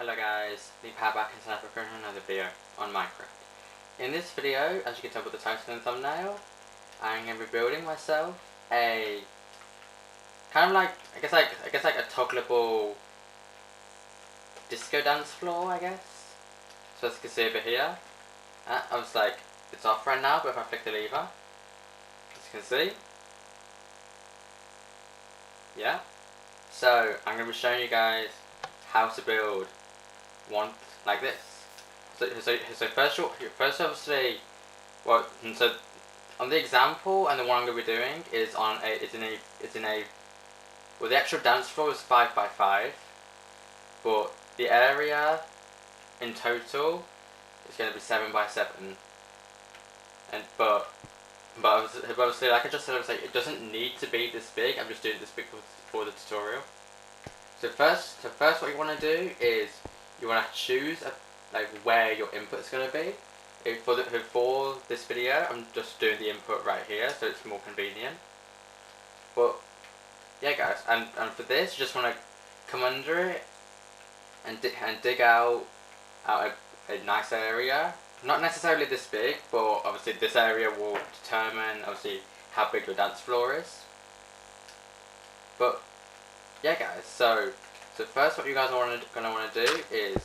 Hello guys, Power back in South Africa for another video on Minecraft. In this video, as you can tell by the title and thumbnail, I'm going to be building myself a kind of like I guess like a toggleable disco dance floor, I guess. So as you can see over here, I was like, it's off right now, but if I flick the lever, as you can see, yeah. So I'm going to be showing you guys how to build one like this. So first obviously, well, so on the example and the one I'm going to be doing is on a, it's in a, well, the actual dance floor is 5 by 5, but the area in total is going to be 7 by 7, and but obviously, like I just said, I was like, it doesn't need to be this big. I'm just doing this big for the tutorial. So first what you want to do is you want to choose like where your input is going to be. For this video, I'm just doing the input right here, so it's more convenient. But yeah, guys, and for this, you just want to come under it and dig out a nice area. Not necessarily this big, but obviously this area will determine obviously how big your dance floor is. But yeah, guys, so first what you guys are gonna want to do is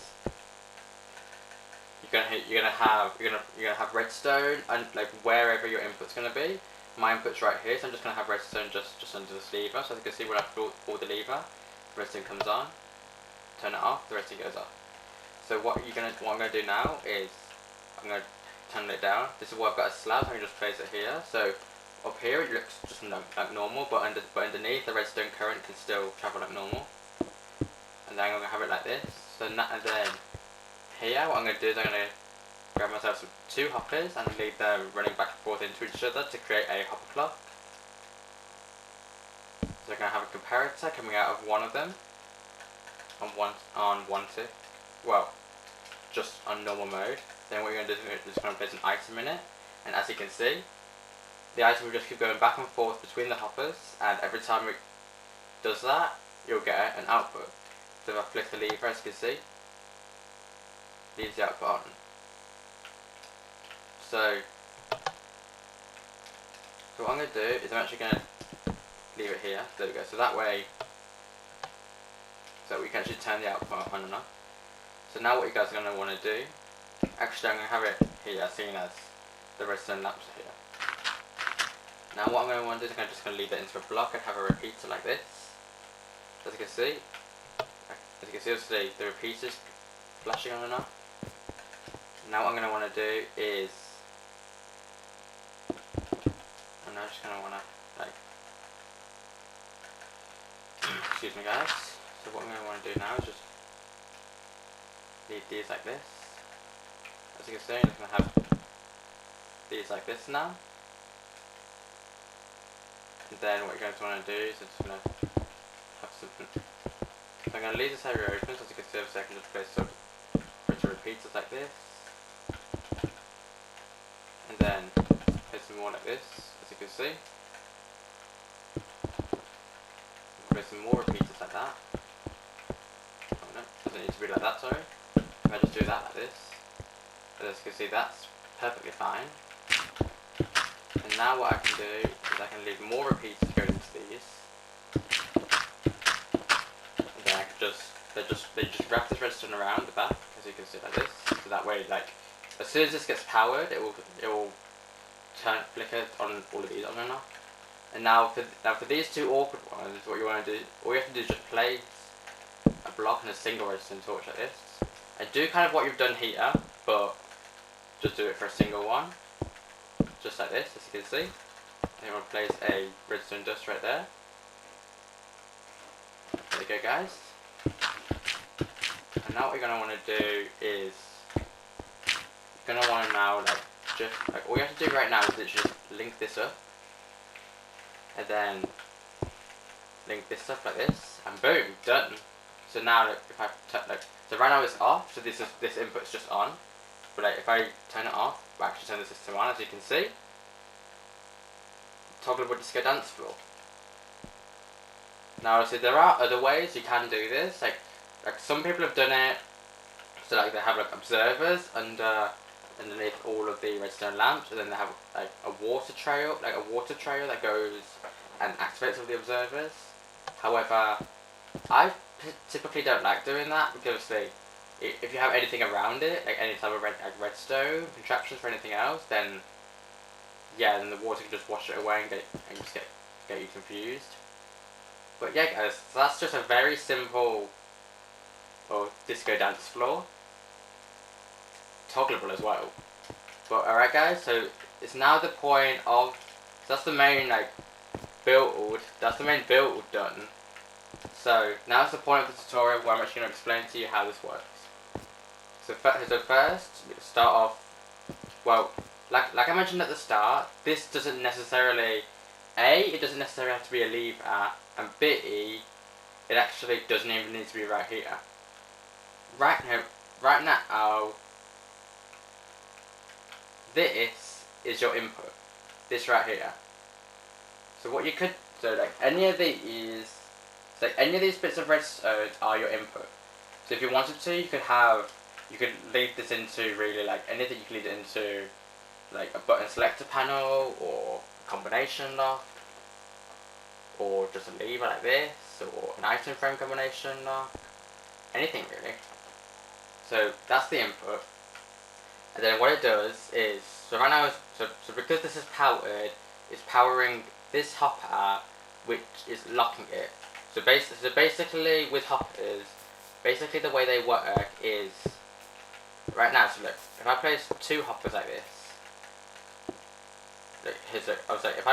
you're gonna have redstone and like wherever your input's gonna be. My input's right here, so I'm just gonna have redstone just under this lever. So as you can see, when I pull the lever, the redstone comes on. Turn it off, the redstone goes off. So what I'm gonna do now is I'm gonna turn it down. This is where I've got a slab, so I can just place it here. So up here it looks just like normal, but underneath the redstone current can still travel like normal. And then I'm gonna have it like this. And then here, what I'm going to do is I'm going to grab myself two hoppers and leave them running back and forth into each other to create a hopper clock. So I'm going to have a comparator coming out of one of them on one tick. Well, just on normal mode. Then what you're going to do is you're just going to place an item in it, and as you can see, the item will just keep going back and forth between the hoppers, and every time it does that, you'll get an output. So if I flick the lever, as you can see, leaves the output on. So what I'm going to do is I'm actually going to leave it here. There we go. So that way, so we can actually turn the output on and off. So now what you guys are going to want to do, actually I'm going to have it here, seeing as the redstone lamps are here. Now what I'm going to want to do is I'm just going to leave it into a block and have a repeater like this. As you can see, obviously the repeater's flashing on and off. Now what I'm going to want to do is, I'm just going to want to, like, excuse me guys, so what I'm going to want to do now is just leave these like this. As you can see, I'm just going to have these like this now. And then what you're going to want to do is just going to have something. So I'm going to leave this area open, so as you can see, so I can just place some repeaters like this. And then place some more like this, as you can see. Place some more repeaters like that. Oh no, doesn't need to be like that, sorry. If I just do that like this, as you can see, that's perfectly fine. And now what I can do is I can leave more repeaters going into these. And then I can they just wrap this redstone around the back, as you can see, like this. So that way, like, as soon as this gets powered, it will flicker on all of these on and off. And now for these two awkward ones, what you want to do, all you have to do is just place a block and a single redstone torch like this. And do kind of what you've done here, but just do it for a single one, just like this, as you can see. And you want to place a redstone dust right there. There you go, guys. And now what you're going to want to do is, you're going to want to now, like, just, like, all you have to do right now is literally just link this up. And then link this up like this, and boom, done. So now, like, if I so right now it's off, so this input's just on. But like, if I turn it off, I actually turn the system on, as you can see. Toggleable disco dance floor. Now, obviously, there are other ways you can do this. Like some people have done it So like they have like observers underneath all of the redstone lamps, and then they have like a water trail that goes and activates all the observers. However, I typically don't like doing that because obviously, if you have anything around it, like any type of redstone contraptions for anything else, then yeah, then the water can just wash it away and just get you confused. But yeah, guys, so that's just a very simple disco dance floor, toggleable as well. But alright, guys, so it's now the point of so that's the main build. That's the main build done. So now it's the point of the tutorial where I'm actually going to explain to you how this works. So first, start off, well, like I mentioned at the start, this doesn't necessarily, it doesn't necessarily have to be a lever, and B, it actually doesn't even need to be right here. Right now, this is your input. This right here. So what you could, any of these bits of redstone are your input. So if you wanted to, you could lead this into really anything. You could lead it into a button selector panel or a combination lock, or just a lever like this, or an item frame combination lock, anything really. So that's the input, and then what it does is, so right now, so because this is powered, it's powering this hopper, which is locking it. So basically with hoppers, basically the way they work is, right now, so look, if I place 2 hoppers like this, look, I was like, if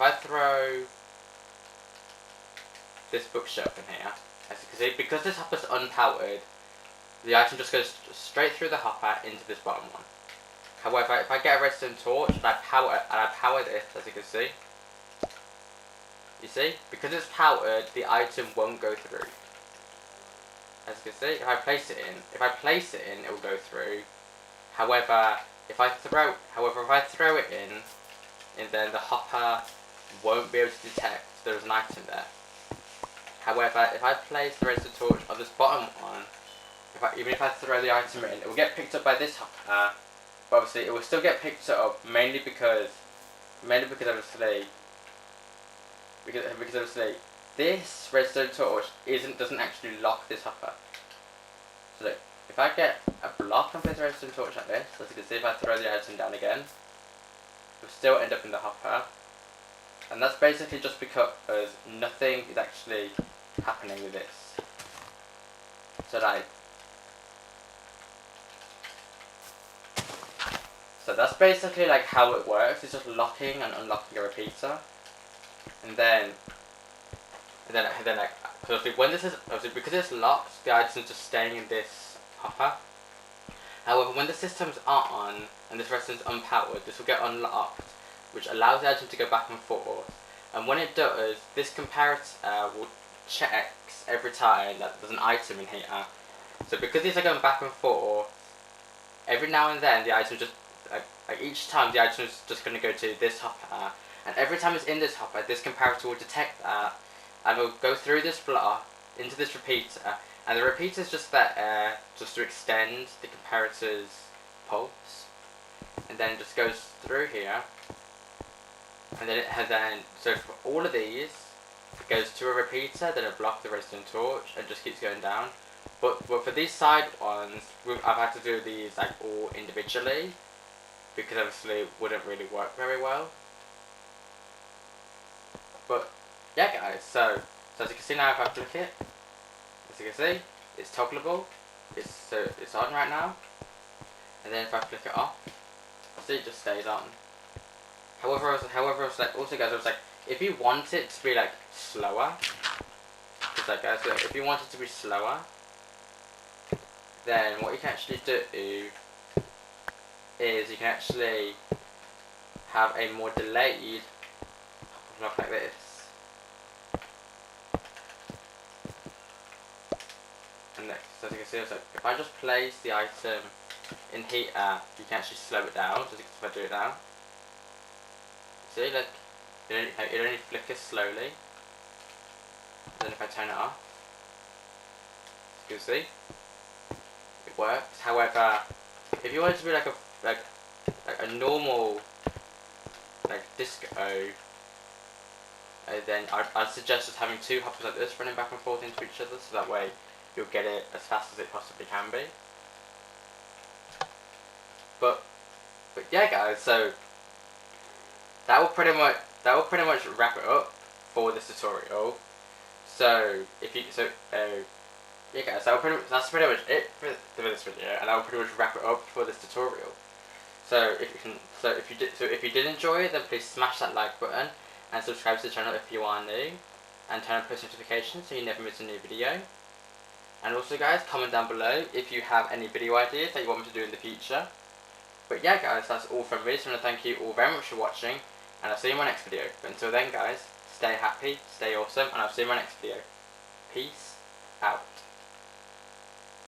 I throw this bookshelf in here, as you can see, because this hopper's unpowered, the item just goes straight through the hopper into this bottom one. However, if I get a redstone torch and I power this, as you can see, because it's powered, the item won't go through. As you can see, if I place it in, it will go through. However, if I throw it in, and then the hopper won't be able to detect there's an item there. However, if I place the redstone torch on this bottom one, even if I throw the item in, it will get picked up by this hopper. But obviously, it will still get picked up mainly because obviously this redstone torch doesn't actually lock this hopper. So look, if I get a block and place a redstone torch like this, as you can see, if I throw the item down again, it will still end up in the hopper. And that's basically just because nothing is actually happening with this. So that's basically how it works. It's just locking and unlocking a repeater, and then when this is because it's locked, the item's just staying in this hopper. However, when the system's on and this redstone's unpowered, this will get unlocked, which allows the item to go back and forth. And when it does, this comparator will checks every time that there's an item in here. So because these are going back and forth, every now and then the item just each time the item is just going to go to this hopper, and every time it's in this hopper, this comparator will detect that and will go through this block into this repeater, and the repeater is just there just to extend the comparator's pulse, and then it just goes through here, and then so for all of these, it goes to a repeater, then it blocks the redstone torch, and just keeps going down. But for these side ones, I've had to do these all individually, because obviously it wouldn't really work very well. But yeah, guys, so as you can see now, if I click it, as you can see, it's toggleable. It's on right now, and then if I flick it off, see, it just stays on. However, also guys, I was like, if you want it to be slower, guys, so if you want it to be slower, then what you can actually do is you can actually have a more delayed block like this. And next, so as you can see, if I just place the item in here, you can actually slow it down. So if I do it now, see, it only flickers slowly. And then if I turn it off, you can see, works. However, if you wanted to be like a normal like disco, then I'd suggest just having two hoppers like this running back and forth into each other, so that way you'll get it as fast as it possibly can be. But yeah, guys. So that will pretty much wrap it up for this tutorial. So yeah, guys. That's pretty much it for this video, and that will pretty much wrap it up for this tutorial. So if you did enjoy it, then please smash that like button and subscribe to the channel if you are new, and turn on post notifications so you never miss a new video. And also, guys, comment down below if you have any video ideas that you want me to do in the future. But yeah, guys, that's all from me. So I want to thank you all very much for watching, and I'll see you in my next video. But until then, guys, stay happy, stay awesome, and I'll see you in my next video.